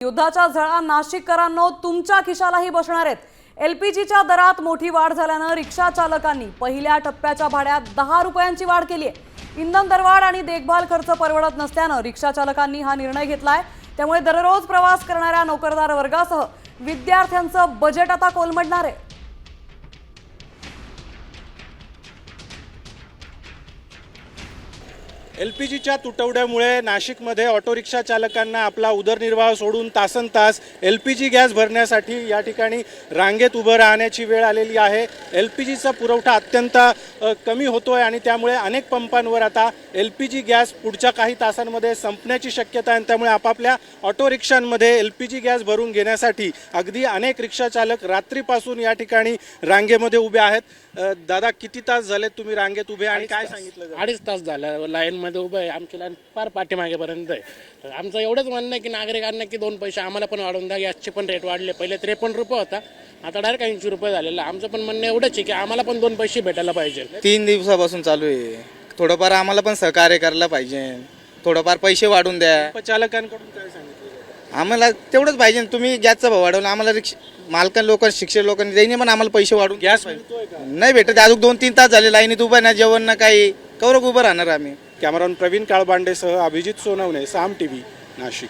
युद्धाच्या झळा नाशिककरांनो तुमच्या खिशालाही बसणार आहेत। एलपीजीच्या दरात मोठी वाढ झाल्यानं रिक्षा चालकांनी पहिल्या टप्प्याच्या भाड्यात 10 रुपयांची वाढ केली आहे। इंधन दरवाढ आणि देखभाल खर्च परवडत नसल्यानं रिक्षा चालकांनी हा निर्णय घेतलाय। त्यामुळे दररोज प्रवास करणाऱ्या नोकरदार वर्गासह विद्यार्थ्यांचं बजेट आता कोलमडणार आहे। एलपीजीच्या तुटवड्यामुळे नाशिकमध्ये ऑटो रिक्षा चालकांना आपला उदरनिर्वाह सोडून तासनतास एलपीजी गॅस भरण्यासाठी या ठिकाणी रांगेत उभं राहण्याची वेळ आलेली आहे। एलपीजीचा पुरवठा अत्यंत कमी होतोय आणि त्यामुळे अनेक पंपांवर आता एलपीजी गॅस पुढच्या काही तासांमध्ये संपण्याची शक्यता आहे। त्यामुळे आपापल्या ऑटो रिक्षांमध्ये एलपीजी गॅस भरून घेण्यासाठी अगदी अनेक रिक्षा चालक रात्रीपासून या ठिकाणी रांगेमध्ये उभे आहेत। दादा, किती तास झाले तुम्ही रांगेत उभे आणि काय सांगितलं? 2.5 तास झालं लाईन मध्ये उभं आहे। आमची लाईन फार पाठीमागेपर्यंत आहे। आमचं एवढंच म्हणणं आहे की नागरिकांना की 2 पैसे आम्हाला पण वाढवून द्या। गॅसचे पण रेट वाढले, पहिले 53 रुपये होता, आता डायरेक्ट 80 रुपये झालेला। आमचं पण म्हणणं एवढंच आहे की आम्हाला पण 2 पैसे भेटायला पाहिजे। 3 दिवसापासून चालू आहे, थोडंफार आम्हाला पण सहकार्य करायला पाहिजे, थोडंफार पैसे वाढून द्या। चालकांकडून काय सांगितलं? आम्हाला तेवढंच पाहिजे, तुम्ही गॅसचा भाव वाढवला, आम्हाला मालकां लोक शिक्षक लोकांनी त्यांनी पण आम्हाला पैसे वाढून गॅस मिळतोय का? नाही भेटत। अजून 2-3 तास झाले लाईनीत उभं ना, जेवण ना काही, कवरक उभं राहणार आम्ही। कॅमेरामन प्रवीण काळबांडेसह अभिजित सोनवणे, साम टीव्ही, नाशिक।